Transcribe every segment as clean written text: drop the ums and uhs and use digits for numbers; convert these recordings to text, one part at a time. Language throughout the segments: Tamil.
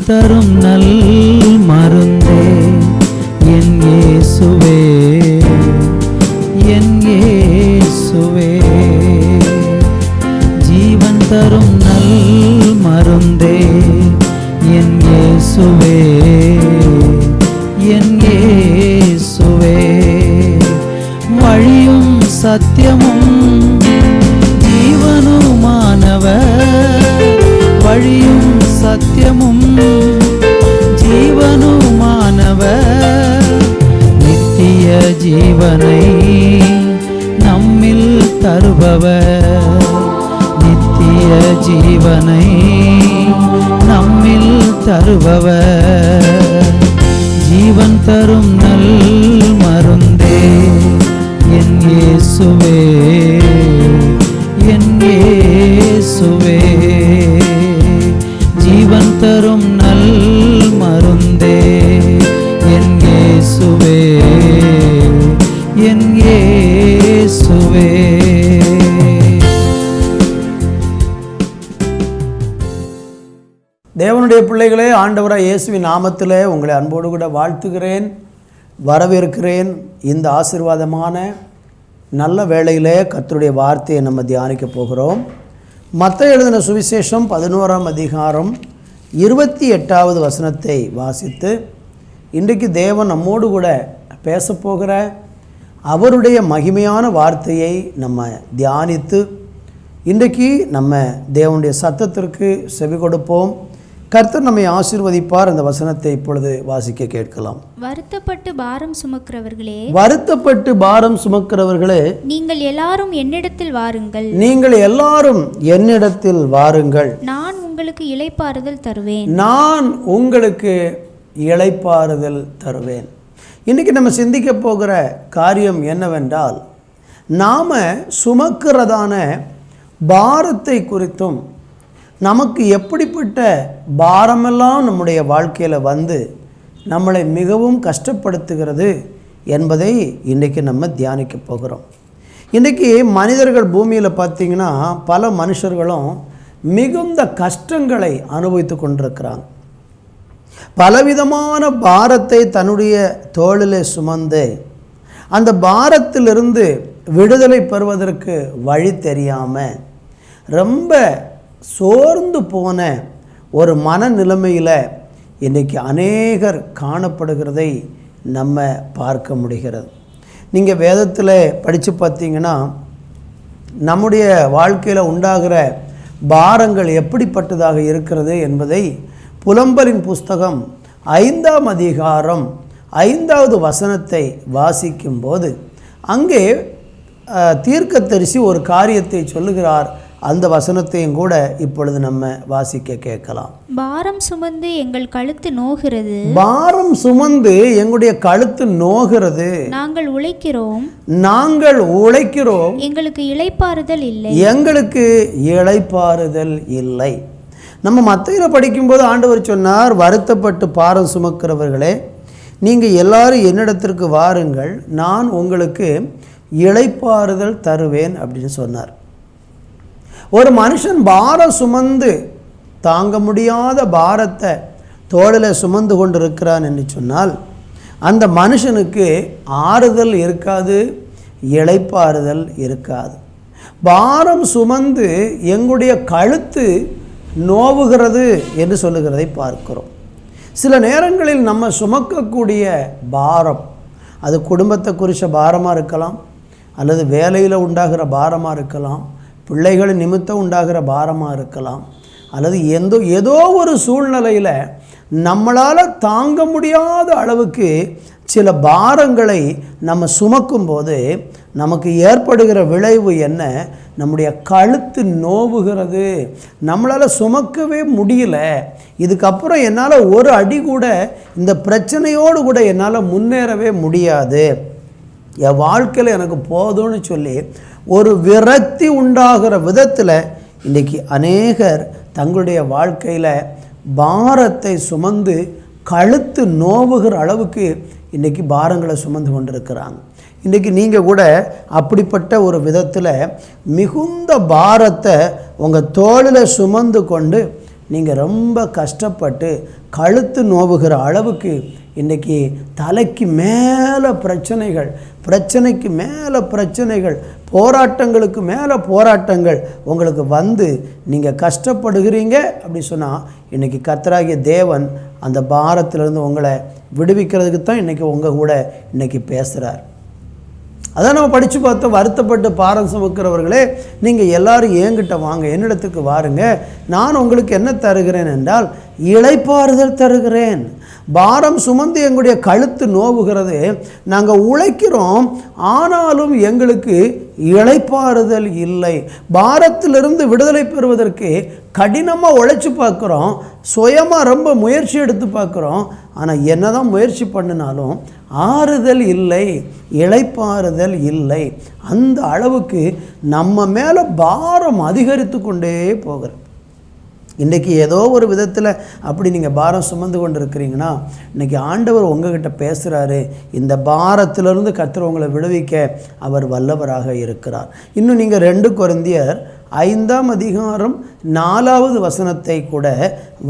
தரும் நல் மருந்தே என் இயேசுவே, என் இயேசுவே. ஜீவன் தரும் நல் மருந்தே என் இயேசுவே, என் இயேசுவே. வழியும் சத்தியமும் ஜீவனுமானவர், வழியும் சத்தியமும் ஜீவனுமானவர். நித்திய ஜீவனை நம்மில் தருபவர், நித்திய ஜீவனை நம்மில் தருபவர். ஜீவன் தரும் நல் மருந்தே என் இயேசுவே, என் இயேசுவே. ஜீவன் தரும் நல் மருந்தே என் இயேசுவே, என் இயேசுவே. தேவனுடைய பிள்ளைகளே, ஆண்டவராய் இயேசுவின் நாமத்திலே உங்களை அன்போடு கூட வாழ்த்துகிறேன், வரவேற்கிறேன். இந்த ஆசீர்வாதமான நல்ல வேளையிலே கர்த்தருடைய வார்த்தையை நம்ம தியானிக்க போகிறோம். மத்தேயு எழுதின சுவிசேஷம் 11ஆம் அதிகாரம் 28வது வசனத்தை வாசித்து இன்றைக்கு தேவன் நம்மோடு கூட பேசப்போகிற அவருடைய மகிமையான வார்த்தையை நம்ம தியானித்து இன்றைக்கு நம்ம தேவனுடைய சத்தத்திற்கு செவி கொடுப்போம். கர்த்தர் நம்மை ஆசீர்வதிப்பார். அந்த வசனத்தை இப்பொழுது வாசிக்க கேட்கலாம். வருத்தப்பட்டு பாரம் சுமக்கிறவர்களே, வருத்தப்பட்டு பாரம் சுமக்கிறவர்களே, நீங்கள் எல்லாரும் என்னிடத்தில் வாருங்கள், நீங்கள் எல்லாரும் என்னிடத்தில் வாருங்கள், நான் உங்களுக்கு இளைப்பாறுதல் தருவேன், நான் உங்களுக்கு இளைப்பாறுதல் தருவேன். இன்றைக்கி நம்ம சிந்திக்க போகிற காரியம் என்னவென்றால், நாம் சுமக்கிறதான பாரத்தை குறித்தும் நமக்கு எப்படிப்பட்ட பாரமெல்லாம் நம்முடைய வாழ்க்கையில் வந்து நம்மளை மிகவும் கஷ்டப்படுத்துகிறது என்பதை இன்றைக்கி நம்ம தியானிக்க போகிறோம். இன்றைக்கி மனிதர்கள் பூமியில் பார்த்திங்கன்னா பல மனுஷர்களும் மிகுந்த கஷ்டங்களை அனுபவித்து கொண்டிருக்கிறாங்க. பலவிதமான பாரத்தை தன்னுடைய தோளிலே சுமந்து அந்த பாரத்திலிருந்து விடுதலை பெறுவதற்கு வழி தெரியாமல் ரொம்ப சோர்ந்து போன ஒரு மனநிலைமையில் இன்றைக்கி அநேகர் காணப்படுகிறதை நம்ம பார்க்க முடிகிறது. நீங்கள் வேதத்தில் படித்து பார்த்தீங்கன்னா நம்முடைய வாழ்க்கையில் உண்டாகிற பாரங்கள் எப்படிப்பட்டதாக இருக்கிறது என்பதை புலம்பலின் புஸ்தகம் 5ஆம் அதிகாரம் 5வது வசனத்தை வாசிக்கும்போது அங்கே தீர்க்கதரிசி ஒரு காரியத்தை சொல்லுகிறார். அந்த வசனத்தையும் கூட இப்பொழுது நம்ம வாசிக்க கேட்கலாம். பாரம் சுமந்து எங்கள் கழுத்து நோகிறது, பாரம் சுமந்து எங்களுடைய கழுத்து நோகிறது, நாங்கள் உழைக்கிறோம், நாங்கள் உழைக்கிறோம், எங்களுக்கு இளைப்பாறுதல் இல்லை, எங்களுக்கு இளைப்பாறுதல் இல்லை. நம்ம மத்தேயுல படிக்கும்போது ஆண்டவர் சொன்னார், வருத்தப்பட்டு பாரம் சுமக்கிறவர்களே, நீங்கள் எல்லாரும் என்னிடத்திற்கு வாருங்கள், நான் உங்களுக்கு இளைப்பாறுதல் தருவேன் அப்படின்னு சொன்னார். ஒரு மனுஷன் பாரம் சுமந்து தாங்க முடியாத பாரத்தை தோளில் சுமந்து கொண்டு இருக்கிறான் என்று சொன்னால் அந்த மனுஷனுக்கு ஆறுதல் இருக்காது, இளைப்பாறுதல் இருக்காது. பாரம் சுமந்து எங்களுடைய கழுத்து நோவுகிறது என்று சொல்லுகிறதை பார்க்கிறோம். சில நேரங்களில் நம்ம சுமக்கக்கூடிய பாரம் அது குடும்பத்தை குறித்த பாரமாக இருக்கலாம், அல்லது வேலையில் உண்டாகிற பாரமாக இருக்கலாம், பிள்ளைகள் நிமித்தம் உண்டாகிற பாரமாக இருக்கலாம், அல்லது ஏதோ ஒரு சூழ்நிலையில் நம்மளால் தாங்க முடியாத அளவுக்கு சில பாரங்களை நம்ம சுமக்கும்போது நமக்கு ஏற்படுகிற விளைவு என்ன? நம்முடைய கழுத்து நோவுகிறது, நம்மளால் சுமக்கவே முடியல, இதுக்கப்புறம் என்னால் ஒரு அடி கூட இந்த பிரச்சனையோடு கூட என்னால் முன்னேறவே முடியாது, என் வாழ்க்கையில் எனக்கு போதும்னு சொல்லி ஒரு விரக்தி உண்டாகிற விதத்தில் இன்றைக்கி அநேகர் தங்களுடைய வாழ்க்கையில் பாரத்தை சுமந்து கழுத்து நோவுகிற அளவுக்கு இன்றைக்கி பாரங்களை சுமந்து கொண்டிருக்கிறாங்க. இன்றைக்கி நீங்கள் கூட அப்படிப்பட்ட ஒரு விதத்தில் மிகுந்த பாரத்தை உங்கள் தோளில் சுமந்து கொண்டு நீங்கள் ரொம்ப கஷ்டப்பட்டு கழுத்து நோவுகிற அளவுக்கு இன்றைக்கி தலைக்கு மேலே பிரச்சனைக்கு மேலே பிரச்சனைகள், போராட்டங்களுக்கு மேலே போராட்டங்கள் உங்களுக்கு வந்து நீங்கள் கஷ்டப்படுகிறீங்க அப்படி சொன்னால் இன்றைக்கி கர்த்தராகிய தேவன் அந்த பாரத்திலிருந்து உங்களை விடுவிக்கிறதுக்கு தான் இன்றைக்கி உங்கள் கூட இன்றைக்கி பேசுகிறார். அதான் நம்ம படித்து பார்த்தோம். வருத்தப்பட்டு பாரம் சுமக்கிறவர்களே, நீங்கள் எல்லாரும் என்கிட்ட வாங்க, என்னிடத்துக்கு வாருங்க, நான் உங்களுக்கு என்ன தருகிறேன் என்றால் இளைப்பாறுதல் தருகிறேன். பாரம் சுமந்து எங்களுடைய கழுத்து நோவுகிறது, நாங்கள் உழைக்கிறோம், ஆனாலும் எங்களுக்கு இளைப்பாறுதல் இல்லை. பாரத்திலிருந்து விடுதலை பெறுவதற்கு கடினமாக உழைச்சி பார்க்குறோம், சுயமாக ரொம்ப முயற்சி எடுத்து பார்க்குறோம், ஆனால் என்ன தான் முயற்சி பண்ணினாலும் ஆறுதல் இல்லை, இளைப்பாறுதல் இல்லை. அந்த அளவுக்கு நம்ம மேலே பாரம் அதிகரித்து கொண்டே போகிறது. இன்றைக்கி ஏதோ ஒரு விதத்தில் அப்படி நீங்கள் பாரம் சுமந்து கொண்டு இருக்கிறீங்கன்னா இன்றைக்கி ஆண்டவர் உங்ககிட்ட பேசுகிறாரு. இந்த பாரத்திலிருந்து கர்த்தர் உங்களை விடுவிக்க அவர் வல்லவராக இருக்கிறார். இன்னும் நீங்கள் 2 கொரிந்தியர் 5ஆம் அதிகாரம் 4வது வசனத்தை கூட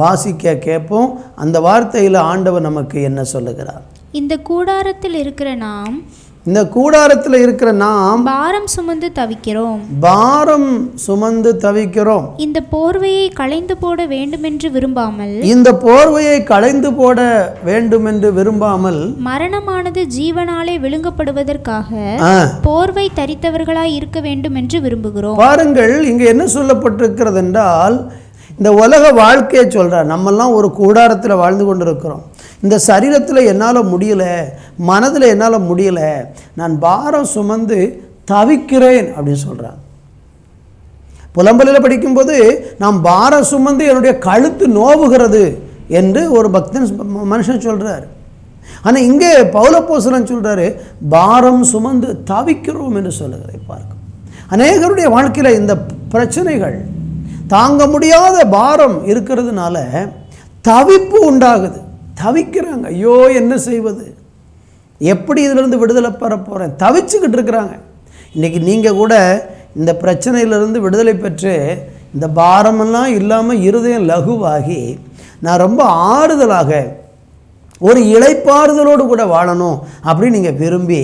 வாசிக்க கேட்போம். அந்த வார்த்தையில் ஆண்டவர் நமக்கு என்ன சொல்லுகிறார்? இந்த கூடாரத்தில் இருக்கிற நாம் பாரம் சுமந்து தவிக்கிறோம். இந்த போர்வையை களைந்து போட வேண்டுமென்று விரும்பாமல் மரணமானது ஜீவனாலே விழுங்கப்படுவதற்காக போர்வை தரித்தவர்களாய் இருக்க வேண்டும் என்று விரும்புகிறோம். பாருங்கள், இங்கு என்ன சொல்லப்பட்டிருக்கிறது என்றால், இந்த உலக வாழ்க்கையை சொல்கிறார். நம்மெல்லாம் ஒரு கூடாரத்தில் வாழ்ந்து கொண்டு இருக்கிறோம். இந்த சரீரத்தில் என்னால் முடியலை, மனதில் என்னால் முடியலை, நான் பாரம் சுமந்து தவிக்கிறேன் அப்படின்னு சொல்கிறான். புலம்பலில் படிக்கும்போது நாம் பாரம் சுமந்து என்னுடைய கழுத்து நோவுகிறது என்று ஒரு பக்தன் மனுஷன் சொல்கிறார். ஆனால் இங்கே பவுலப்போஸ்தலன் சொல்கிறாரு, பாரம் சுமந்து தவிக்கிறோம் என்று சொல்லுகிறதை பார்க்கும். அநேகருடைய வாழ்க்கையில் இந்த பிரச்சனைகள், தாங்க முடியாத பாரம் இருக்கிறதுனால தவிப்பு உண்டாகுது. தவிக்கிறாங்க, ஐயோ என்ன செய்வது, எப்படி இதிலிருந்து விடுதலை பெற போகிறேன், தவிச்சுக்கிட்டு இருக்கிறாங்க. இன்றைக்கி நீங்கள் கூட இந்த பிரச்சனையிலிருந்து விடுதலை பெற்று இந்த பாரமெல்லாம் இல்லாமல் இருதயம் லகுவாகி நான் ரொம்ப ஆறுதலாக ஒரு இளைப்பாறுதலோடு கூட வாழணும் அப்படின்னு நீங்கள் விரும்பி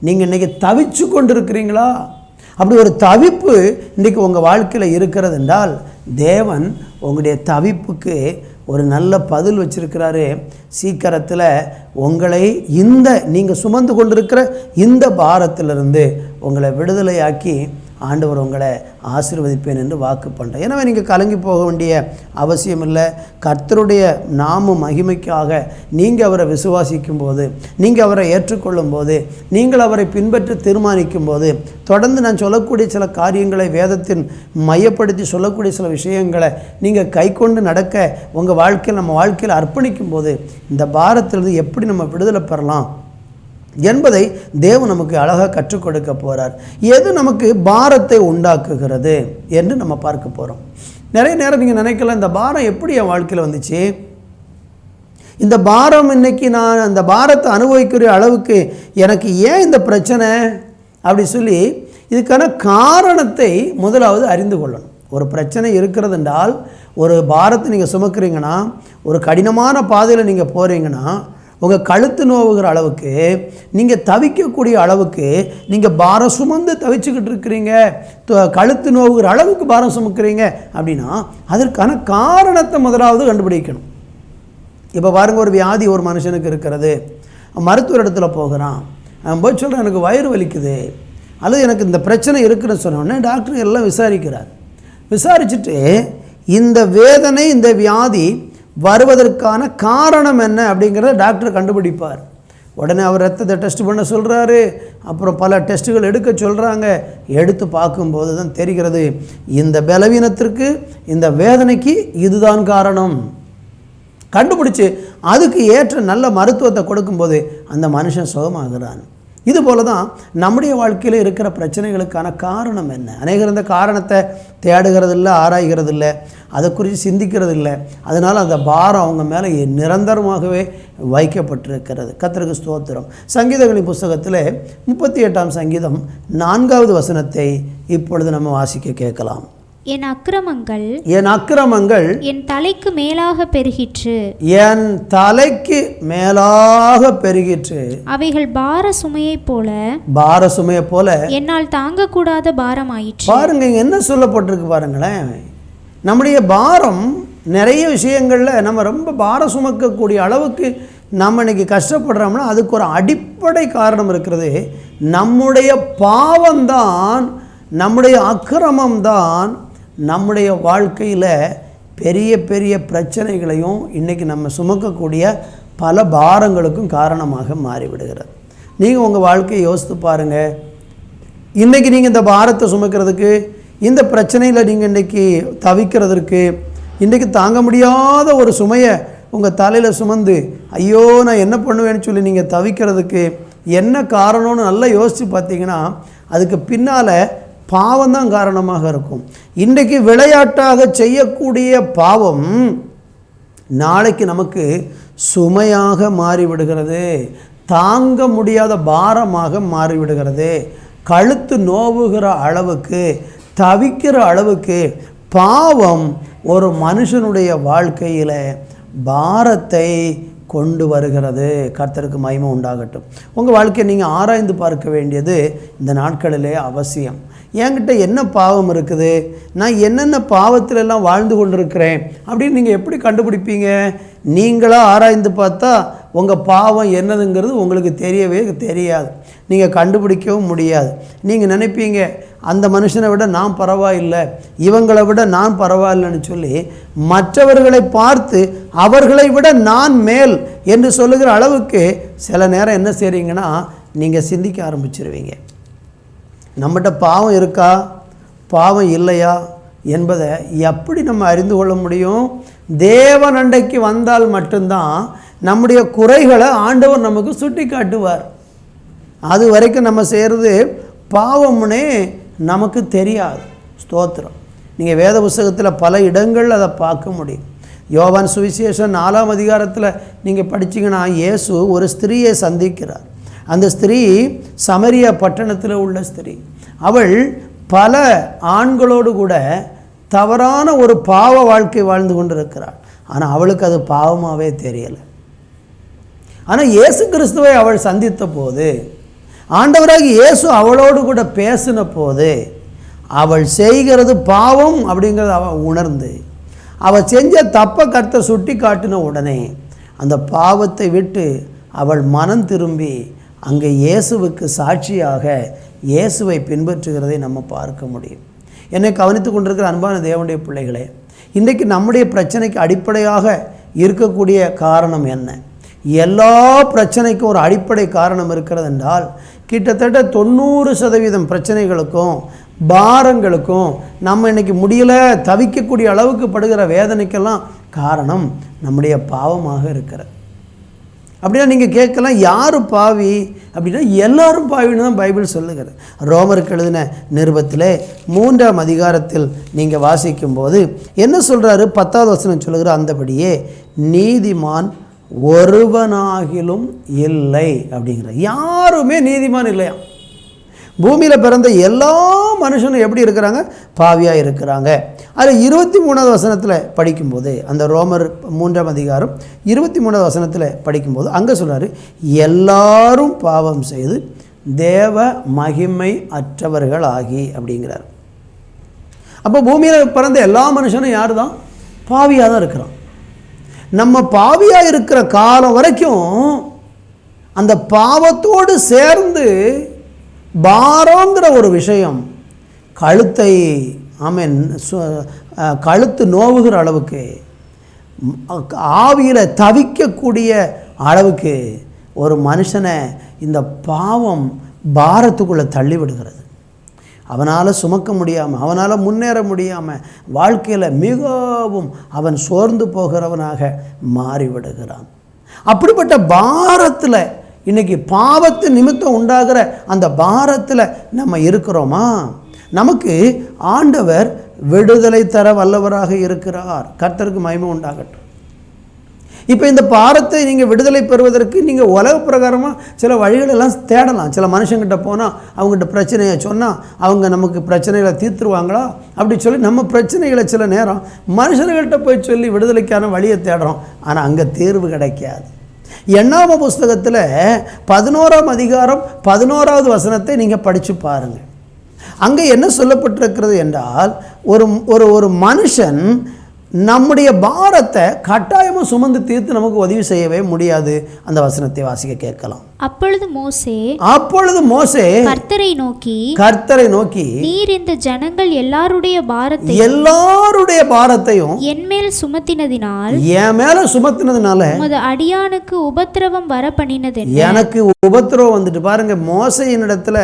நீங்கள் இன்றைக்கி தவிச்சு கொண்டு இருக்கிறீங்களா? அப்படி ஒரு தவிப்பு இன்றைக்கி உங்கள் வாழ்க்கையில் இருக்கிறது என்றால் தேவன் உங்களுடைய தவிப்புக்கு ஒரு நல்ல பதில் வச்சிருக்கிறாரு. சீக்கிரத்தில் உங்களை நீங்கள் சுமந்து கொண்டிருக்கிற இந்த பாரத்திலிருந்து உங்களை விடுதலையாக்கி ஆண்டவர் உங்களை ஆசீர்வதிப்பேன் என்று வாக்கு பண்ணுறேன். எனவே நீங்கள் கலங்கி போக வேண்டிய அவசியம் இல்லை. கர்த்தருடைய நாம மகிமைக்காக நீங்கள் அவரை விசுவாசிக்கும் போது, நீங்கள் அவரை ஏற்றுக்கொள்ளும் போது, நீங்கள் அவரை பின்பற்றி தீர்மானிக்கும் போது, தொடர்ந்து நான் சொல்லக்கூடிய சில காரியங்களை, வேதத்தின் மையப்படுத்தி சொல்லக்கூடிய சில விஷயங்களை நீங்கள் கை கொண்டு நடக்க உங்கள் வாழ்க்கையில், நம்ம வாழ்க்கையில் அர்ப்பணிக்கும் போது இந்த பாரத்திலிருந்து எப்படி நம்ம விடுதலை பெறலாம் என்பதை தேவன் நமக்கு அழகாக கற்றுக் கொடுக்க போகிறார். எது நமக்கு பாரத்தை உண்டாக்குகிறது என்று நம்ம பார்க்க போகிறோம். நிறைய நேரம் நீங்கள் நினைக்கலாம், இந்த பாரம் எப்படி என் வாழ்க்கையில் வந்துச்சு, இந்த பாரம் இன்னைக்கு நான் அந்த பாரத்தை அனுபவிக்கிற அளவுக்கு எனக்கு ஏன் இந்த பிரச்சனை அப்படி சொல்லி இதுக்கான காரணத்தை முதலாவது அறிந்து கொள்ளணும். ஒரு பிரச்சனை இருக்கிறது என்றால், ஒரு பாரத்தை நீங்கள் சுமக்கிறீங்கன்னா, ஒரு கடினமான பாதையில் நீங்கள் போகிறீங்கன்னா, உங்கள் கழுத்து நோவுகிற அளவுக்கு, நீங்கள் தவிக்கக்கூடிய அளவுக்கு நீங்கள் பாரம் சுமந்து தவிச்சுக்கிட்டு இருக்கிறீங்க, கழுத்து நோவுகிற அளவுக்கு பாரம் சுமக்கிறீங்க அப்படின்னா அதற்கான காரணத்தை முதலாவது கண்டுபிடிக்கணும். இப்போ பாருங்கள், ஒரு வியாதி ஒரு மனுஷனுக்கு இருக்கிறது, மருத்துவர் இடத்துல போகிறான், அவன் போய் சொல்கிறான் எனக்கு வயிறு வலிக்குது அல்லது எனக்கு இந்த பிரச்சனை இருக்குதுன்னு சொன்னோடனே டாக்டர் எல்லாம் விசாரிக்கிறார். விசாரிச்சுட்டு இந்த வேதனை, இந்த வியாதி வருவதற்கான காரணம் என்ன அப்படிங்கிறத டாக்டர் கண்டுபிடிப்பார். உடனே அவர் ரத்தத்தை டெஸ்ட் பண்ண சொல்கிறாரு, அப்புறம் பல டெஸ்ட்டுகள் எடுக்க சொல்கிறாங்க. எடுத்து பார்க்கும்போது தான் தெரிகிறது, இந்த பலவீனத்திற்கு, இந்த வேதனைக்கு இதுதான் காரணம். கண்டுபிடிச்சி அதுக்கு ஏற்ற நல்ல மருத்துவத்தை கொடுக்கும்போது அந்த மனுஷன் சுகமாகிறான். இதுபோல தான் நம்முடைய வாழ்க்கையில் இருக்கிற பிரச்சனைகளுக்கான காரணம் என்ன. அநேகர் இந்த காரணத்தை தேடுகிறதில்லை, ஆராய்கிறதில்லை, அதை குறித்து சிந்திக்கிறதில்லை. அதனால் அந்த பாரம் அவங்க மேலே நிரந்தரமாகவே வைக்கப்பட்டிருக்கிறது. கர்த்தருக்கு ஸ்தோத்திரம். சங்கீதங்களின் புஸ்தகத்தில் 38ஆம் சங்கீதம் 4வது வசனத்தை இப்பொழுது நம்ம வாசிக்க கேட்கலாம். என் அக்கிரமங்கள் என் தலைக்கு மேலாக பெருகிற்று. என் தலைக்கு மேலாக பெருகிற்று. அவைகள் பார சுமையைப் போல என்னால் தாங்கக்கூடாத பாரமாயிற்று. பாருங்க என்ன சொல்லப்பட்டிருக்கு பாருங்களேன். நம்முடைய பாரம் நிறைய விஷயங்களில் நம்ம ரொம்ப பாரம் சுமக்கக்கூடிய அளவுக்கு நம்ம இன்னைக்கு கஷ்டப்படுறோம்னா அதுக்கு ஒரு அடிப்படை காரணம் இருக்கிறது. நம்முடைய பாவம்தான், நம்முடைய அக்கிரமம்தான் நம்முடைய வாழ்க்கையில் பெரிய பெரிய பிரச்சனைகளையும் இன்றைக்கி நம்ம சுமக்கக்கூடிய பல பாரங்களுக்கும் காரணமாக மாறிவிடுகிறது. நீங்கள் உங்கள் வாழ்க்கையை யோசித்து பாருங்கள். இன்றைக்கி நீங்கள் இந்த பாரத்தை சுமக்கிறதுக்கு, இந்த பிரச்சனையில் நீங்கள் இன்றைக்கி தவிக்கிறதுக்கு, இன்றைக்கி தாங்க முடியாத ஒரு சுமையை உங்கள் தலையில் சுமந்து ஐயோ நான் என்ன பண்ணுவேன்னு சொல்லி நீங்கள் தவிக்கிறதுக்கு என்ன காரணம்னு நல்லா யோசித்து பார்த்தீங்கன்னா அதுக்கு பின்னால் பாவம்தான் காரணமாக இருக்கும். இன்றைக்கு விளையாட்டாக செய்யக்கூடிய பாவம் நாளைக்கு நமக்கு சுமையாக மாறிவிடுகிறது, தாங்க முடியாத பாரமாக மாறிவிடுகிறது. கழுத்து நோவுகிற அளவுக்கு, தவிக்கிற அளவுக்கு பாவம் ஒரு மனுஷனுடைய வாழ்க்கையில் பாரத்தை கொண்டு வருகிறது. கர்த்தருக்கு மகிமை உண்டாகட்டும். உங்கள் வாழ்க்கையை நீங்கள் ஆராய்ந்து பார்க்க வேண்டியது இந்த நாட்களிலே அவசியம். என்கிட்ட என்ன பாவம் இருக்குது, நான் என்னென்ன பாவத்திலெல்லாம் வாழ்ந்து கொண்டிருக்கிறேன் அப்படின்னு நீங்கள் எப்படி கண்டுபிடிப்பீங்க? நீங்களாக ஆராய்ந்து பார்த்தா உங்கள் பாவம் என்னதுங்கிறது உங்களுக்கு தெரியவே தெரியாது, நீங்கள் கண்டுபிடிக்கவும் முடியாது. நீங்கள் நினைப்பீங்க அந்த மனுஷனை விட நான் பரவாயில்லை, இவங்களை விட நான் பரவாயில்லைன்னு சொல்லி மற்றவர்களை பார்த்து அவர்களை விட நான் மேல் என்று சொல்லுகிற அளவுக்கு சில நேரம் என்ன செய்கிறீங்கன்னா நீங்கள் சிந்திக்க ஆரம்பிச்சிருவீங்க. நம்மகிட்ட பாவம் இருக்கா பாவம் இல்லையா என்பதை எப்படி நம்ம அறிந்து கொள்ள முடியும்? தேவன் அண்டைக்கு வந்தால் மட்டும்தான் நம்முடைய குறைகளை ஆண்டவர் நமக்கு சுட்டி காட்டுவார். அது வரைக்கும் நம்ம செய்கிறது பாவம்னே நமக்கு தெரியாது. ஸ்தோத்திரம். நீங்கள் வேத புஸ்தகத்தில் பல இடங்கள் அதை பார்க்க முடியும். யோவான் சுவிசேஷம் 4ஆம் அதிகாரத்தில் நீங்கள் படிச்சிங்கன்னா இயேசு ஒரு ஸ்திரீயை சந்திக்கிறார். அந்த ஸ்திரீ சமரியா பட்டணத்தில் உள்ள ஸ்திரீ. அவள் பல ஆண்களோடு கூட தவறான ஒரு பாவ வாழ்க்கை வாழ்ந்து கொண்டிருக்கிறாள். ஆனால் அவளுக்கு அது பாவமாகவே தெரியலை. ஆனால் இயேசு கிறிஸ்துவை அவள் சந்தித்த போது, ஆண்டவராகி இயேசு அவளோடு கூட பேசின போது, அவள் செய்கிறது பாவம் அப்படிங்கிறத அவள் உணர்ந்து அவள் செஞ்ச தப்பை கர்த்தர் சுட்டி காட்டின உடனே அந்த பாவத்தை விட்டு அவள் மனம் திரும்பி அங்கே இயேசுவுக்கு சாட்சியாக இயேசுவை பின்பற்றுகிறதை நம்ம பார்க்க முடியும். என்னை கவனித்து கொண்டிருக்கிற அன்பான தேவனுடைய பிள்ளைகளே, இன்றைக்கு நம்முடைய பிரச்சனைக்கு அடிப்படையாக இருக்கக்கூடிய காரணம் என்ன? எல்லா பிரச்சனைக்கும் ஒரு அடிப்படை காரணம் இருக்கிறது என்றால் கிட்டத்தட்ட 90% பிரச்சனைகளுக்கும் பாரங்களுக்கும் நம்ம இன்றைக்கி முடியலை தவிக்கக்கூடிய அளவுக்கு படுகிற வேதனைக்கெல்லாம் காரணம் நம்முடைய பாவமாக இருக்கிறது. அப்படின்னா நீங்கள் கேட்கலாம் யார் பாவி அப்படின்னா எல்லாரும் பாவின்னு தான் பைபிள் சொல்லுகிறது. ரோமருக்கு எழுதின நிருபத்தில் 3ஆம் அதிகாரத்தில் நீங்கள் வாசிக்கும்போது என்ன சொல்கிறாரு? 10வது வசனம் சொல்லுகிற அந்தபடியே நீதிமான் ஒருவனாகிலும் இல்லை அப்படிங்கிற. யாருமே நீதிமான் இல்லையா? பூமியில் பிறந்த எல்லா மனுஷனும் எப்படி இருக்கிறாங்க? பாவியாக இருக்கிறாங்க. அதில் 23வது வசனத்தில் படிக்கும்போது, அந்த ரோமர் 3ஆம் அதிகாரம் 23வது வசனத்தில் படிக்கும்போது அங்கே சொல்கிறாரு எல்லாரும் பாவம் செய்து தேவ மகிமை அற்றவர்கள் ஆகி அப்படிங்கிறார். அப்போ பூமியில் பிறந்த எல்லா மனுஷனும் யார் தான்? பாவியாக தான் இருக்கிறான். நம்ம பாவியாக இருக்கிற காலம் வரைக்கும் அந்த பாவத்தோடு சேர்ந்து பாரங்கிற ஒரு விஷயம் கழுத்தை கழுத்து நோவுகிற அளவுக்கு, ஆவியில் தவிக்கக்கூடிய அளவுக்கு ஒரு மனுஷனை இந்த பாவம் பாரத்துக்குள்ளே தள்ளிவிடுகிறது. அவனால் சுமக்க முடியாமல், அவனால் முன்னேற முடியாமல் வாழ்க்கையில் மிகவும் அவன் சோர்ந்து போகிறவனாக மாறிவிடுகிறான். அப்படிப்பட்ட பாரத்தில் இன்றைக்கி பாவத்து நிமித்தம் உண்டாகிற அந்த பாரத்தில் நம்ம இருக்கிறோமா? நமக்கு ஆண்டவர் விடுதலை தர வல்லவராக இருக்கிறார். கர்த்தருக்கு மகிமை உண்டாகட்டும். இப்போ இந்த பாரத்தை நீங்கள் விடுதலை பெறுவதற்கு நீங்கள் உலக பிரகாரமாக சில வழிகளெல்லாம் தேடலாம். சில மனுஷங்கிட்ட போனால் அவங்ககிட்ட பிரச்சனையை சொன்னால் அவங்க நமக்கு பிரச்சனைகளை தீர்த்துருவாங்களா அப்படி சொல்லி நம்ம பிரச்சனைகளை சில நேரம் மனுஷர்கள்ட்ட போய் சொல்லி விடுதலைக்கான வழியை தேடுறோம். ஆனால் அங்கே தீர்வு கிடைக்காது. எண்ணாம புஸ்தகத்தில் 11ஆம் அதிகாரம் 11வது வசனத்தை நீங்கள் படித்து பாருங்கள். அங்கே என்ன சொல்லப்பட்டிருக்கிறது என்றால் ஒரு மனுஷன் நம்முடைய பாரத்தை கட்டாயமாக சுமந்து தீர்த்து நமக்கு உதவி செய்யவே முடியாது. அந்த வசனத்தை வாசிக்க கேட்கலாம். அப்பொழுது மோசே கர்த்தரை நோக்கி நீர் இந்த ஜனங்கள் எல்லாருடைய பாரத்தையும் என் மேல் சுமத்தினதினால் உமது அடியானுக்கு உபத்திரவம் வர பண்ணினது. எனக்கு உபத்திரவம் வந்துட்டு பாருங்க. மோசேயின் இடத்துல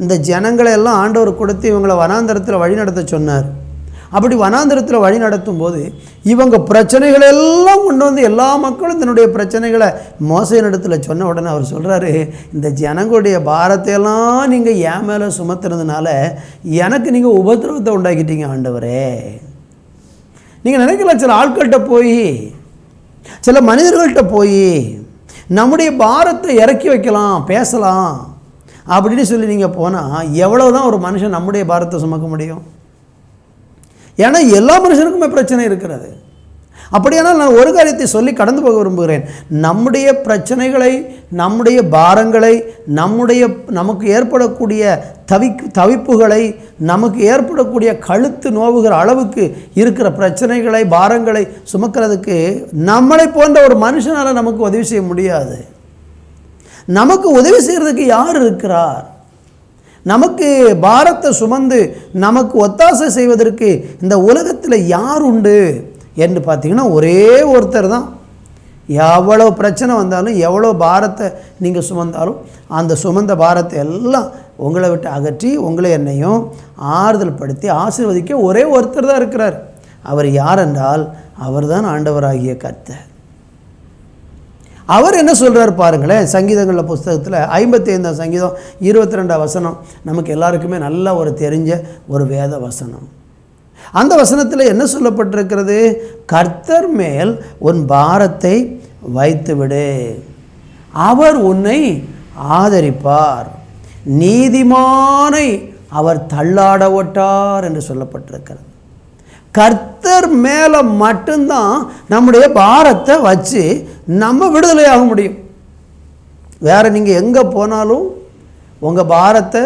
இந்த ஜனங்களை எல்லாம் ஆண்டவர் கொடுத்து இவங்களை வனாந்தரத்தில் வழி நடத்த சொன்னார். அப்படி வனாந்தரத்தில் வழி நடத்தும் போது இவங்க பிரச்சனைகள் எல்லாம் கொண்டு வந்து எல்லா மக்களும் தன்னுடைய பிரச்சனைகளை மோசேயின் இடத்துல சொன்ன உடனே அவர் சொல்கிறாரு, இந்த ஜனங்களுடைய பாரத்தையெல்லாம் நீங்கள் என் மேலே சுமத்துறதுனால எனக்கு நீங்கள் உபத்திரவத்தை உண்டாக்கிட்டீங்க ஆண்டவரே. நீங்கள் நினைக்கலாம் சில ஆட்கள்கிட்ட போய் சில மனிதர்கள்ட்ட போய் நம்முடைய பாரத்தை இறக்கி வைக்கலாம், பேசலாம் அப்படின்னு சொல்லி நீங்கள் போனால் எவ்வளோ தான் ஒரு மனுஷன் நம்முடைய பாரத்தை சுமக்க முடியும்? ஏன்னா எல்லா மனுஷனுக்குமே பிரச்சனை இருக்கிறது. அப்படியானால் நான் ஒரு காரியத்தை சொல்லி கடந்து போக விரும்புகிறேன். நம்முடைய பிரச்சனைகளை, நம்முடைய பாரங்களை, நமக்கு ஏற்படக்கூடிய தவிப்புகளை, நமக்கு ஏற்படக்கூடிய கழுத்து நோவுகிற அளவுக்கு இருக்கிற பிரச்சனைகளை, பாரங்களை சுமக்கிறதுக்கு நம்மளை போன்ற ஒரு மனுஷனால் நமக்கு உதவி செய்ய முடியாது. நமக்கு உதவி செய்கிறதுக்கு யார் இருக்கிறார்? நமக்கு பாரத்தை சுமந்து நமக்கு ஒத்தாசை செய்வதற்கு இந்த உலகத்தில் யார் உண்டு என்று பார்த்தீங்கன்னா ஒரே ஒருத்தர் தான். எவ்வளோ பிரச்சனை வந்தாலும், எவ்வளோ பாரத்தை நீங்கள் சுமந்தாலும், அந்த சுமந்த பாரத்தை எல்லாம் உங்களை விட்டு அகற்றி உங்களை என்னையும் ஆறுதல் படுத்தி ஆசீர்வதிக்க ஒரே ஒருத்தர் தான் இருக்கிறார். அவர் யார் என்றால் அவர் தான் ஆண்டவராகிய கர்த்தர். அவர் என்ன சொல்கிறார் பாருங்களேன். சங்கீதங்களில் புஸ்தகத்தில் 55ஆம் சங்கீதம் 22ஆம் வசனம் நமக்கு எல்லாருக்குமே நல்ல ஒரு தெரிஞ்ச ஒரு வேத வசனம். அந்த வசனத்தில் என்ன சொல்லப்பட்டிருக்கிறது? கர்த்தர் மேல் உன் பாரத்தை வைத்துவிடு, அவர் உன்னை ஆதரிப்பார், நீதிமானை அவர் தள்ளாட ஒட்டார் என்று சொல்லப்பட்டிருக்கிறது. கர்த்தர் மேலே மட்டும்தான் நம்முடைய பாரத்தை வச்சு நம்ம விடுதலையாக முடியும். வேறு நீங்கள் எங்கே போனாலும் உங்கள் பாரத்தை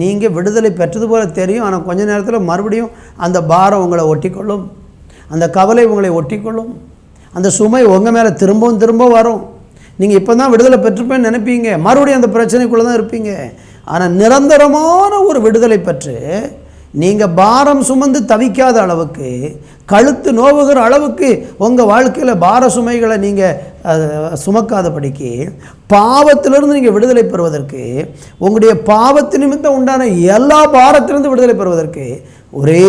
நீங்கள் விடுதலை பெற்றது போல தெரியும். ஆனால் கொஞ்ச நேரத்தில் மறுபடியும் அந்த பாரம் உங்களை ஒட்டிக்கொள்ளும், அந்த கவலை உங்களை ஒட்டிக்கொள்ளும், அந்த சுமை உங்கள் மேலே திரும்ப வரும். நீங்கள் இப்போ தான் விடுதலை பெற்றுப்பேன்னு நினைப்பீங்க, மறுபடியும் அந்த பிரச்சனைக்குள்ளே தான் இருப்பீங்க. ஆனால் நிரந்தரமான ஒரு விடுதலை பெற்று நீங்கள் பாரம் சுமந்து தவிக்காத அளவுக்கு, கழுத்து நோவுகிற அளவுக்கு உங்கள் வாழ்க்கையில் பார சுமைகளை நீங்கள் சுமக்காதபடிக்கு, பாவத்திலிருந்து நீங்கள் விடுதலை பெறுவதற்கு, உங்களுடைய பாவத்து நிமித்தம் உண்டான எல்லா பாரத்திலிருந்து விடுதலை பெறுவதற்கு ஒரே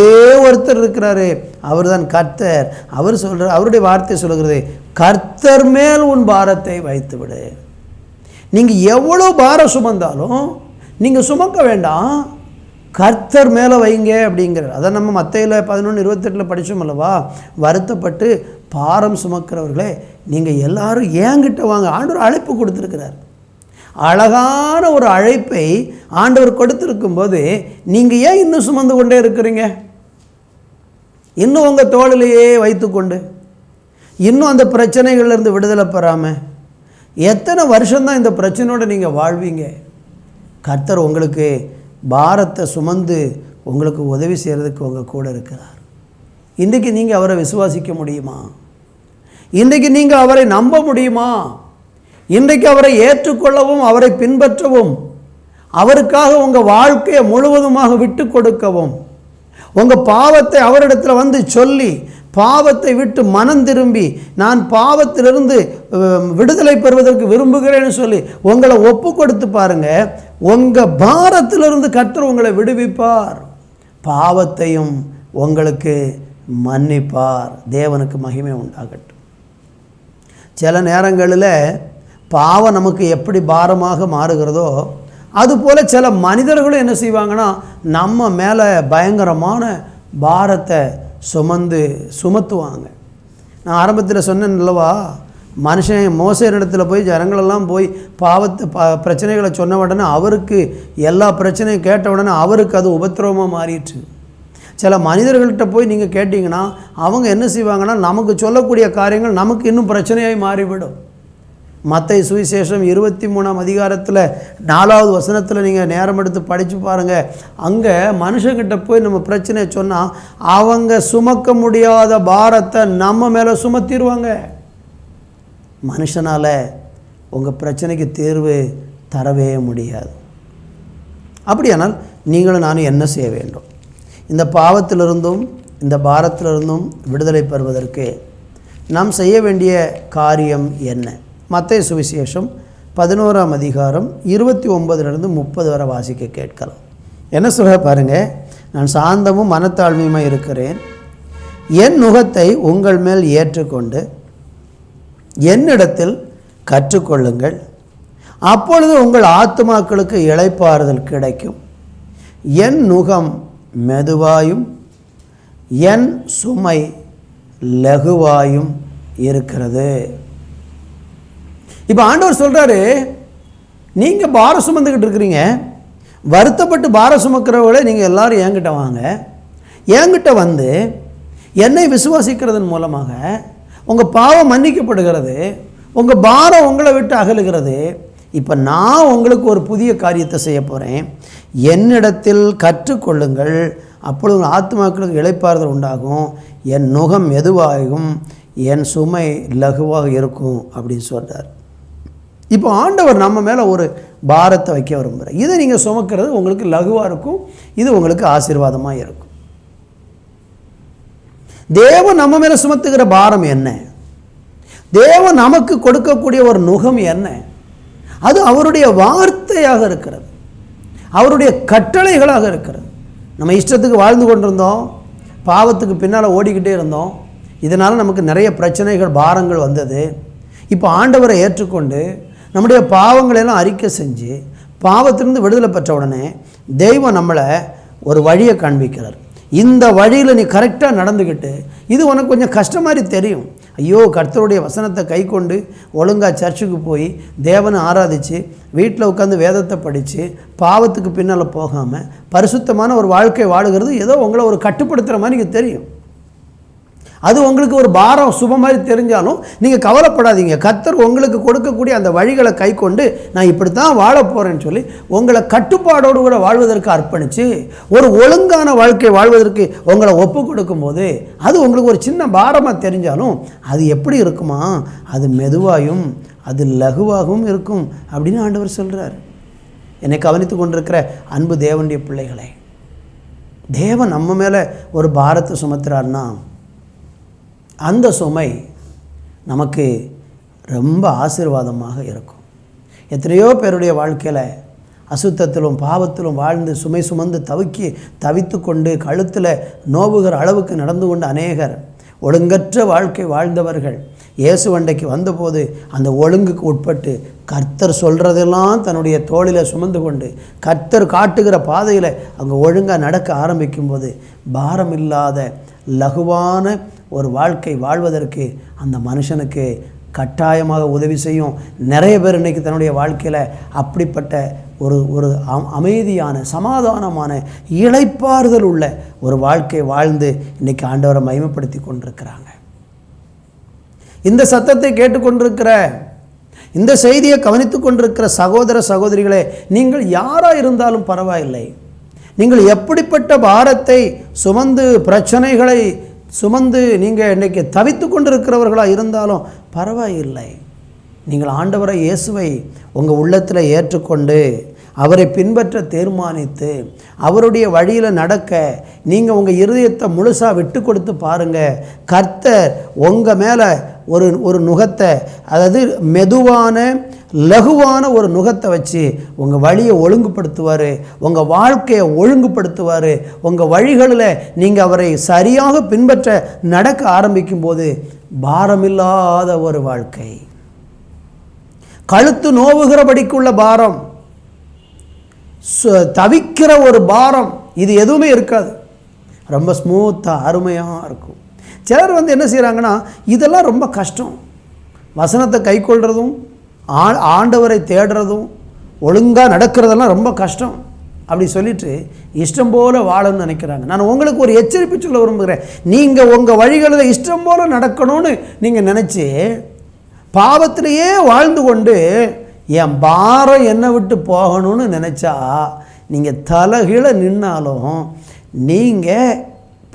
ஒருத்தர் இருக்கிறாரு. அவர் தான் கர்த்தர். அவர் சொல்கிறார், அவருடைய வார்த்தை சொல்கிறது, கர்த்தர் மேல் உன் பாரத்தை வைத்து விடு. நீங்கள் எவ்வளோ பாரம் சுமந்தாலும் நீங்கள் சுமக்க வேண்டாம், கர்த்தர் மேலே வைங்க அப்படிங்கிறார். அதை நம்ம மத்தேயுல 11:28 படித்தோம் அல்லவா? வருத்தப்பட்டு பாரம் சுமக்கிறவர்களே நீங்கள் எல்லாரும் ஏங்கிட்ட வாங்க. ஆண்டவர் அழைப்பு கொடுத்துருக்கிறார். அழகான ஒரு அழைப்பை ஆண்டவர் கொடுத்துருக்கும் போது நீங்கள் ஏன் இன்னும் சுமந்து கொண்டே இருக்கிறீங்க? இன்னும் உங்கள் தோளிலேயே வைத்துக்கொண்டு இன்னும் அந்த பிரச்சனைகள்லேருந்து விடுதலை பெறாமல் எத்தனை வருஷம்தான் இந்த பிரச்சனையோடு நீங்கள் வாழ்வீங்க? கர்த்தர் உங்களுக்கு பாரத்தை சுமந்து உங்களுக்கு உதவி செய்கிறதுக்கு உங்கள் கூட இருக்கிறார். இன்றைக்கு நீங்கள் அவரை விசுவாசிக்க முடியுமா? இன்றைக்கு நீங்கள் அவரை நம்ப முடியுமா? இன்றைக்கு அவரை ஏற்றுக்கொள்ளவும், அவரை பின்பற்றவும், அவருக்காக உங்கள் வாழ்க்கையை முழுவதுமாக விட்டு கொடுக்கவும், உங்கள் பாவத்தை அவரிடத்தில் வந்து சொல்லி பாவத்தை விட்டு மனம் திரும்பி நான் பாவத்திலிருந்து விடுதலை பெறுவதற்கு விரும்புகிறேன்னு சொல்லி உங்களை ஒப்பு கொடுத்து பாருங்கள். உங்கள் பாரத்திலிருந்து கர்த்தர் உங்களை விடுவிப்பார், பாவத்தையும் உங்களுக்கு மன்னிப்பார். தேவனுக்கு மகிமை உண்டாகட்டும். சில நேரங்களில் பாவம் நமக்கு எப்படி பாரமாக மாறுகிறதோ அதுபோல் சில மனிதர்களும் என்ன செய்வாங்கன்னா நம்ம மேலே பயங்கரமான பாரத்தை சுமத்துவாங்க. நான் ஆரம்பத்தில் சொன்னேன் அல்லவா, மனுஷன் மோசேனிடத்தில் போய் ஜனங்களெல்லாம் போய் பிரச்சனைகளை சொன்ன உடனே அவருக்கு எல்லா பிரச்சனையும் கேட்ட உடனே அவருக்கு அது உபத்திரவமாக மாறிடுச்சு. சில மனிதர்கள்ட்ட போய் நீங்கள் கேட்டிங்கன்னா அவங்க என்ன செய்வாங்கன்னா நமக்கு சொல்லக்கூடிய காரியங்கள் நமக்கு இன்னும் பிரச்சனையாகி மாறிவிடும். மத்தேயு சுவிசேஷம் 23ஆம் அதிகாரத்தில் 4வது வசனத்தில் நீங்கள் நேரம் எடுத்து படித்து பாருங்கள். அங்கே மனுஷங்கிட்ட போய் நம்ம பிரச்சனையை சொன்னால் அவங்க சுமக்க முடியாத பாரத்தை நம்ம மேலே சுமத்திடுவாங்க. மனுஷனால் உங்கள் பிரச்சனைக்கு தீர்வு தரவே முடியாது. அப்படியானால் நீங்களும் நானும் என்ன செய்ய வேண்டும்? இந்த பாவத்திலிருந்தும் இந்த பாரத்திலிருந்தும் விடுதலை பெறுவதற்கு நாம் செய்ய வேண்டிய காரியம் என்ன? மத்தேயு சுவிசேஷம் 11ஆம் அதிகாரம் 29லிருந்து 30 வரை வாசிக்க கேட்கலாம். என்ன சொல்ல பாருங்கள். நான் சாந்தமும் மனத்தாழ்மையுமாக இருக்கிறேன். என் நுகத்தை உங்கள் மேல் ஏற்றுக்கொண்டு என்னிடத்தில் கற்றுக்கொள்ளுங்கள். அப்பொழுது உங்கள் ஆத்துமாக்களுக்கு இளைப்பாறுதல் கிடைக்கும். என் நுகம் மெதுவாயும் என் சுமை லகுவாயும் இருக்கிறது. இப்போ ஆண்டவர் சொல்கிறாரு, நீங்கள் பாரம் சுமந்துக்கிட்டு இருக்கிறீங்க, வருத்தப்பட்டு பாரம் சுமக்கிறவங்களே நீங்கள் எல்லோரும் என்கிட்ட வாங்க. என்கிட்ட வந்து என்னை விசுவாசிக்கிறதன் மூலமாக உங்கள் பாவம் மன்னிக்கப்படுகிறது, உங்கள் பாரம் உங்களை விட்டு அகலுகிறது. இப்போ நான் உங்களுக்கு ஒரு புதிய காரியத்தை செய்ய போகிறேன். என்னிடத்தில் கற்றுக்கொள்ளுங்கள், அப்பொழுது உங்கள் ஆத்மாக்களுக்கு இளைப்பாறுதல் உண்டாகும். என் நுகம் மெதுவாகும், என் சுமை லகுவாக இருக்கும் அப்படின்னு சொல்கிறார். இப்போ ஆண்டவர் நம்ம மேலே ஒரு பாரத்தை வைக்க விரும்புகிறார். இதை நீங்கள் சுமக்கிறது உங்களுக்கு லகுவாக இருக்கும், இது உங்களுக்கு ஆசீர்வாதமாக இருக்கும். தேவன் நம்ம மேலே சுமத்துகிற பாரம் என்ன? தேவன் நமக்கு கொடுக்கக்கூடிய ஒரு நுகம் என்ன? அது அவருடைய வார்த்தையாக இருக்கிறது, அவருடைய கட்டளைகளாக இருக்கிறது. நம்ம இஷ்டத்துக்கு வாழ்ந்து கொண்டிருந்தோம், பாவத்துக்கு பின்னால் ஓடிக்கிட்டே இருந்தோம். இதனால் நமக்கு நிறைய பிரச்சனைகள் பாரங்கள் வந்தது. இப்போ ஆண்டவரை ஏற்றுக்கொண்டு நம்முடைய பாவங்களெல்லாம் அறிக்கை செஞ்சு பாவத்திலிருந்து விடுதலை பெற்ற உடனே தெய்வம் நம்மளை ஒரு வழியை காண்பிக்கிறார். இந்த வழியில் நீ கரெக்டாக நடந்துக்கிட்டு, இது உனக்கு கொஞ்சம் கஷ்டம் மாதிரி தெரியும். ஐயோ, கர்த்தருடைய வசனத்தை கை கொண்டு ஒழுங்காக சர்ச்சுக்கு போய் தேவனை ஆராதித்து வீட்டில் உட்காந்து வேதத்தை படித்து பாவத்துக்கு பின்னால் போகாமல் பரிசுத்தமான ஒரு வாழ்க்கை வாழுகிறது ஏதோ உங்களை ஒரு கட்டுப்படுத்துகிற மாதிரி எனக்கு தெரியும். அது உங்களுக்கு ஒரு பாரம் சுப மாதிரி தெரிஞ்சாலும் நீங்கள் கவலைப்படாதீங்க. கர்த்தர் உங்களுக்கு கொடுக்கக்கூடிய அந்த வழிகளை கை கொண்டு நான் இப்படி தான் வாழ போகிறேன்னு சொல்லி உங்களை கட்டுப்பாடோடு கூட வாழ்வதற்கு அர்ப்பணித்து ஒரு ஒழுங்கான வாழ்க்கை வாழ்வதற்கு உங்களை ஒப்பு கொடுக்கும்போது அது உங்களுக்கு ஒரு சின்ன பாரமாக தெரிஞ்சாலும் அது எப்படி இருக்குமா? அது மெதுவாயும் அது லகுவாகவும் இருக்கும் அப்படின்னு ஆண்டவர் சொல்கிறார். என்னை கவனித்து கொண்டிருக்கிற அன்பு தேவனுடைய பிள்ளைகளை, தேவன் நம்ம மேலே ஒரு பாரத்தை சுமத்துறாருன்னா அந்த சுமை நமக்கு ரொம்ப ஆசீர்வாதமாக இருக்கும். எத்தனையோ பேருடைய வாழ்க்கையில் அசுத்தத்திலும் பாவத்திலும் வாழ்ந்து சுமை சுமந்து தவித்து கொண்டு கழுத்தில் நோவுகிற அளவுக்கு நடந்து கொண்டு அநேகர் ஒழுங்கற்ற வாழ்க்கை வாழ்ந்தவர்கள் இயேசுவண்டைக்கு வந்தபோது அந்த ஒழுங்குக்கு உட்பட்டு கர்த்தர் சொல்கிறதெல்லாம் தன்னுடைய தோளில் சுமந்து கொண்டு கர்த்தர் காட்டுகிற பாதையில் அங்கே ஒழுங்காக நடக்க ஆரம்பிக்கும்போது பாரம் இல்லாத லகுவான ஒரு வாழ்க்கை வாழ்வதற்கு அந்த மனுஷனுக்கு கட்டாயமாக உதவி செய்யும். நிறைய பேர் இன்றைக்கி தன்னுடைய வாழ்க்கையில் அப்படிப்பட்ட ஒரு அமைதியான சமாதானமான இளைப்பாறுதல் உள்ள ஒரு வாழ்க்கை வாழ்ந்து இன்றைக்கி ஆண்டவரை மகிமைப்படுத்தி கொண்டிருக்கிறாங்க. இந்த சத்தத்தை கேட்டுக்கொண்டிருக்கிற, இந்த செய்தியை கவனித்து கொண்டிருக்கிற சகோதர சகோதரிகளே, நீங்கள் யாராக இருந்தாலும் பரவாயில்லை. நீங்கள் எப்படிப்பட்ட பாரத்தை சுமந்து பிரச்சனைகளை சுமந்து நீங்கள் இன்றைக்கி தவித்து கொண்டிருக்கிறவர்களாக இருந்தாலும் பரவாயில்லை. நீங்கள் ஆண்டவரை இயேசுவை உங்கள் உள்ளத்தில் ஏற்றுக்கொண்டு அவரை பின்பற்ற தீர்மானித்து அவருடைய வழியில் நடக்க நீங்கள் உங்கள் இருதயத்தை முழுசாக விட்டு கொடுத்து பாருங்கள். கர்த்தர் உங்கள் மேலே ஒரு நுகத்தை, அதாவது மெதுவான லகுவான ஒரு நுகத்தை வச்சு உங்கள் வழியை ஒழுங்குபடுத்துவார், உங்கள் வாழ்க்கையை ஒழுங்குபடுத்துவார். உங்கள் வழிகளில் நீங்கள் அவரை சரியாக பின்பற்ற நடக்க ஆரம்பிக்கும்போது பாரமில்லாத ஒரு வாழ்க்கை, கழுத்து நோவுகிறபடிக்குள்ள பாரம், தவிக்கிற ஒரு பாரம், இது எதுவுமே இருக்காது. ரொம்ப ஸ்மூத்தாக அருமையாக இருக்கும். சிலர் என்ன செய்கிறாங்கன்னா, இதெல்லாம் ரொம்ப கஷ்டம், வசனத்தை கைக்கொள்கிறதும் ஆண்டவரை தேடுறதும் ஒழுங்காக நடக்கிறதெல்லாம் ரொம்ப கஷ்டம் அப்படி சொல்லிட்டு இஷ்டம் போல் வாழணும்னு நினைக்கிறாங்க. நான் உங்களுக்கு ஒரு எச்சரிப்பு சொல்ல விரும்புகிறேன். நீங்கள் உங்கள் வழிகளில் இஷ்டம் போல் நடக்கணும்னு நீங்கள் நினச்சி பாவத்திலேயே வாழ்ந்து கொண்டு என் பாரம் என்னை விட்டு போகணும்னு நினச்சா நீங்கள் தலைகீழ நின்னாலும் நீங்கள்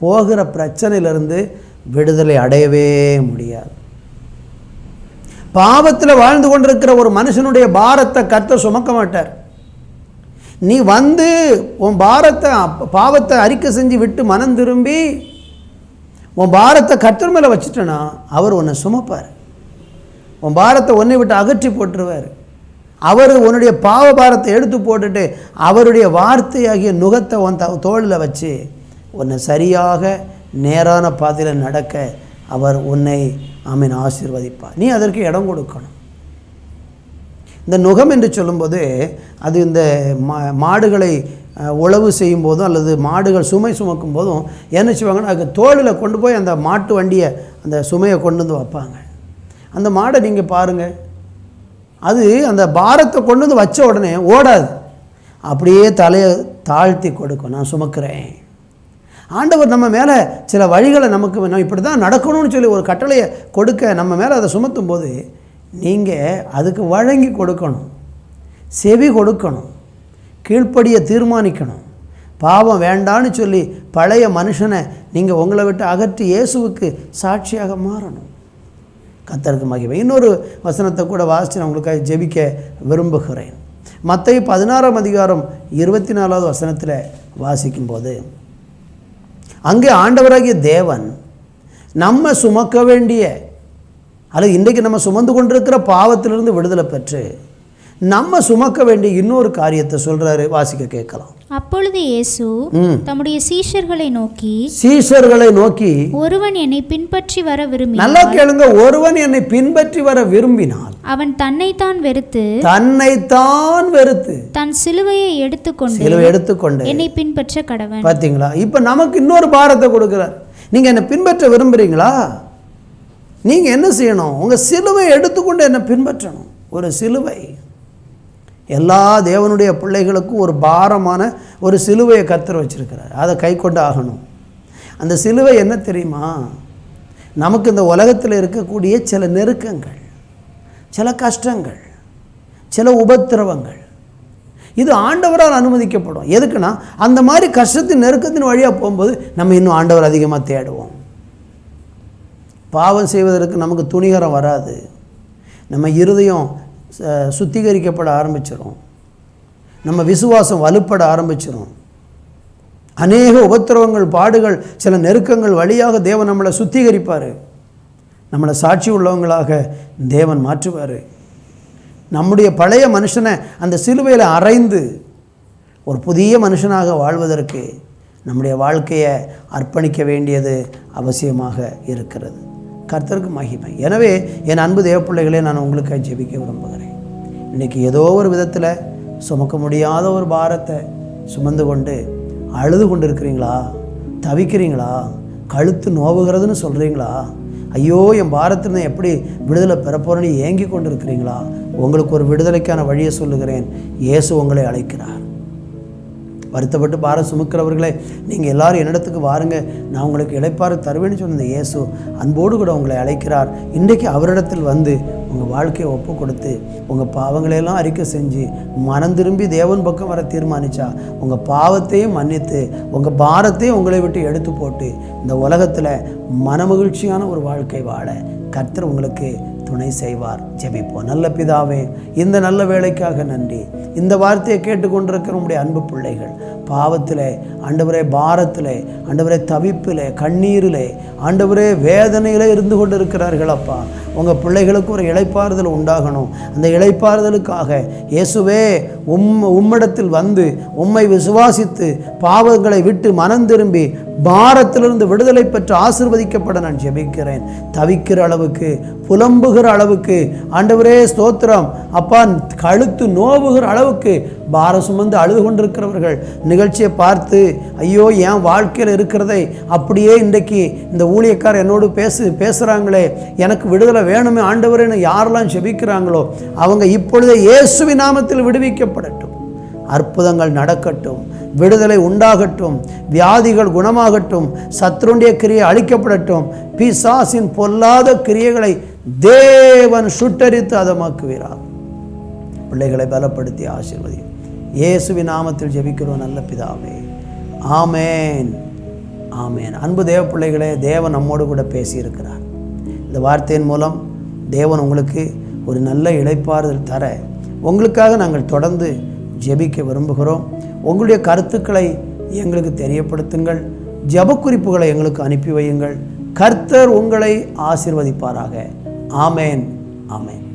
போகிற பிரச்சனையிலிருந்து விடுதலை அடையவே முடியாது. பாவத்தில் வாழ்ந்து கொண்டிருக்கிற ஒரு மனுஷனுடைய பாரத்தை கர்த்தர் சுமக்க மாட்டார். நீ வந்து உன் பாவத்தை அறிக்கை செஞ்சு விட்டு மனம் திரும்பி உன் பாரத்தை கர்த்தர் மேலே வச்சுட்டனா அவர் உன்னை சுமப்பார். உன் பாரத்தை உன்னை விட்டு அகற்றி போட்டுருவார். அவர் உன்னுடைய பாவ பாரத்தை எடுத்து போட்டுட்டு அவருடைய வார்த்தையாகிய நுகத்தை உன் தோளில் வச்சு உன்னை சரியாக நேரான பாதையில் நடக்க அவர் உன்னை ஆசீர்வதிப்பார். நீ அதற்கு இடம் கொடுக்கணும். இந்த நுகம் என்று சொல்லும்போது அது இந்த மாடுகளை உழவு செய்யும் போதும் அல்லது மாடுகள் சுமை சுமக்கும் போதும் என்ன செய்வாங்கன்னா அதுக்கு தோளில் கொண்டு போய் அந்த மாட்டு வண்டியை அந்த சுமையை கொண்டு வந்து வைப்பாங்க. அந்த மாடை நீங்கள் பாருங்கள், அது அந்த பாரத்தை கொண்டு வந்து வச்ச உடனே ஓடாது, அப்படியே தலையை தாழ்த்தி கொடுக்கும், நான் சுமக்கிறேன். ஆண்டவர் நம்ம மேலே சில வழிகளை நமக்கு நம்ம இப்படி தான் நடக்கணும்னு சொல்லி ஒரு கட்டளையை கொடுக்க நம்ம மேலே அதை சுமத்தும் போது நீங்கள் அதுக்கு வழங்கி கொடுக்கணும், செவி கொடுக்கணும், கீழ்ப்படியை தீர்மானிக்கணும். பாவம் வேண்டான்னு சொல்லி பழைய மனுஷனை நீங்கள் உங்களை விட்டு அகற்றி இயேசுவுக்கு சாட்சியாக மாறணும். கர்த்தருக்கு மகிமை. இன்னொரு வசனத்தை கூட வாசித்து நான் உங்களுக்காக ஜெபிக்க விரும்புகிறேன். மத்தேயு 16:24 வசனத்தில் வாசிக்கும்போது அங்கே ஆண்டவராகிய தேவன் நம்ம சுமக்க வேண்டிய அல்லது இன்றைக்கு நம்ம சுமந்து கொண்டிருக்கிற பாவத்திலிருந்து விடுதலை பெற்று நம்ம சுமக்க வேண்டிய இன்னொரு காரியத்தை சொல்றாரு. வாசிக்க கேட்கலாம். அப்பொழுது இயேசு தம்முடைய சீஷர்களை நோக்கி ஒருவன் என்னை பின்பற்றி வர விரும்பினால், நல்லா கேளுங்க, ஒருவன் என்னை பின்பற்றி வர விரும்பினால் அவன் தன்னைத்தான் வெறுத்து தன் சிலுவையை எடுத்துக்கொண்டு என்னை பின்பற்ற கடவன். பாத்தீங்களா? இப்ப நமக்கு இன்னொரு பாரத்தை கொடுக்கிறார். நீங்க என்னை பின்பற்ற விரும்புறீங்களா? நீங்க என்ன செய்யணும்? உங்க சிலுவையை எடுத்துக்கொண்டு என்னை பின்பற்றணும். ஒரு சிலுவை எல்லா தேவனுடைய பிள்ளைகளுக்கும் ஒரு பாரமான ஒரு சிலுவையை கர்த்தர் வச்சிருக்கிறார். அதை கை கொண்டு ஆகணும். அந்த சிலுவை என்ன தெரியுமா? நமக்கு இந்த உலகத்தில் இருக்கக்கூடிய சில நெருக்கங்கள், சில கஷ்டங்கள், சில உபத்திரவங்கள், இது ஆண்டவரால் அனுமதிக்கப்படும். எதுக்குன்னா அந்த மாதிரி கஷ்டத்தின் நெருக்கத்தின் வழியாக போகும்போது நம்ம இன்னும் ஆண்டவர் அதிகமாக தேடுவோம். பாவம் செய்வதற்கு நமக்கு துணிகரம் வராது. நம்ம இருதயம் சுத்திகரிக்கப்பட ஆரம்பிச்சிடும். நம்ம விசுவாசம் வலுப்பட ஆரம்பிச்சிடும். அநேக உபத்திரவங்கள், பாடுகள், சில நெருக்கங்கள் வழியாக தேவன் நம்மளை சுத்திகரிப்பார். நம்மளை சாட்சி உள்ளவங்களாக தேவன் மாற்றுவார். நம்முடைய பழைய மனுஷனை அந்த சிலுவையில் அறைந்து ஒரு புதிய மனுஷனாக வாழ்வதற்கு நம்முடைய வாழ்க்கையை அர்ப்பணிக்க வேண்டியது அவசியமாக இருக்கிறது. கர்த்தருக்கு மகிமை. எனவே என் அன்பு தேவப்பிள்ளைகளே, நான் உங்களுக்கு ஜெபிக்க விரும்புகிறேன். இன்றைக்கி ஏதோ ஒரு விதத்தில் சுமக்க முடியாத ஒரு பாரத்தை சுமந்து கொண்டு அழுது கொண்டு இருக்கிறீங்களா? தவிக்கிறீங்களா? கழுத்து நோவுகிறதுன்னு சொல்கிறீங்களா? ஐயோ, என் பாரத்திலிருந்து எப்படி விடுதலை பெறப்போறேன்னு ஏங்கி கொண்டு இருக்கிறீங்களா? உங்களுக்கு ஒரு விடுதலைக்கான வழியை சொல்லுகிறேன். இயேசு உங்களை அழைக்கிறார். வருத்தப்பட்டு பாரம் சுமக்கிறவர்களே, நீங்கள் எல்லாரும் என்னிடத்துக்கு வாருங்க, நான் உங்களுக்கு இளைப்பாறு தருவேன்னு சொன்ன இயேசு அன்போடு கூட உங்களை அழைக்கிறார். இன்றைக்கு அவரிடத்தில் வந்து உங்கள் வாழ்க்கையை ஒப்பு கொடுத்து உங்கள் பாவங்களையெல்லாம் அறிக்கை செஞ்சு மனம் திரும்பி தேவன் பக்கம் வர தீர்மானித்தா உங்கள் பாவத்தையும் மன்னித்து உங்கள் பாரத்தையும் உங்களை விட்டு எடுத்து போட்டு இந்த உலகத்தில் மனமகிழ்ச்சியான ஒரு வாழ்க்கை வாழ கர்த்தர் உங்களுக்கு துணை செய்வார். ஜெபிப்போம். நல்ல பிதாவே, இந்த நல்ல வேலைக்காக நன்றி. இந்த வார்த்தையை கேட்டுக்கொண்டிருக்கிற உங்களுடைய அன்பு பிள்ளைகள் பாவத்திலே, ஆண்டவரே பாரத்திலே, ஆண்டவரே தவிப்பிலே, கண்ணீரிலே, ஆண்டவரே வேதனையிலே இருந்து கொண்டு இருக்கிறார்கள். அப்பா, உங்கள் பிள்ளைகளுக்கு ஒரு இளைப்பாறுதல் உண்டாகணும். அந்த இளைப்பாறுதலுக்காக இயேசுவே உம்மிடத்தில் வந்து உம்மை விசுவாசித்து பாவங்களை விட்டு மனம் திரும்பி பாரத்திலிருந்து விடுதலை பெற்று ஆசீர்வதிக்கப்பட நான் ஜெபிக்கிறேன். தவிக்கிற அளவுக்கு, புலம்புகிற அளவுக்கு, ஆண்டவரே ஸ்தோத்திரம் அப்பா, கழுத்து நோவுகிற அளவுக்கு பாரம் சுமந்து அழுது கொண்டிருக்கிறவர்கள் நிகழ்ச்சியை பார்த்து ஐயோ என் வாழ்க்கையில் இருக்கிறதை அப்படியே இன்றைக்கு இந்த ஊழியக்காரர் என்னோடு பேசுகிறாங்களே, எனக்கு விடுதலை வேணுமே ஆண்டவரேன்னு யாரெல்லாம் ஜெபிக்கிறாங்களோ அவங்க இப்பொழுதே இயேசுவின் நாமத்தில் விடுவிக்கப்படட்டும். அற்புதங்கள் நடக்கட்டும், விடுதலை உண்டாகட்டும், வியாதிகள் குணமாகட்டும், சத்ருடைய கிரியை அழிக்கப்படட்டும். பிசாசின் பொல்லாத கிரியைகளை தேவன் சுட்டரித்து அதமாக்குகிறார். பிள்ளைகளை பலப்படுத்தி ஆசீர்வதியும் இயேசுவின் நாமத்தில் ஜெபிக்கிறோம் நல்ல பிதாவே, ஆமேன், ஆமேன். அன்பு தேவ பிள்ளைகளே, தேவன் நம்மோடு கூட பேசியிருக்கிறார். இந்த வார்த்தையின் மூலம் தேவன் உங்களுக்கு ஒரு நல்ல இளைப்பாறுதல் தர உங்களுக்காக நாங்கள் தொடர்ந்து ஜெபிக்க விரும்புகிறோம். உங்களுடைய கருத்துக்களை எங்களுக்கு தெரியப்படுத்துங்கள். ஜெப குறிப்புகளை எங்களுக்கு அனுப்பி வையுங்கள். கர்த்தர் உங்களை ஆசீர்வதிப்பாராக. ஆமேன், ஆமேன்.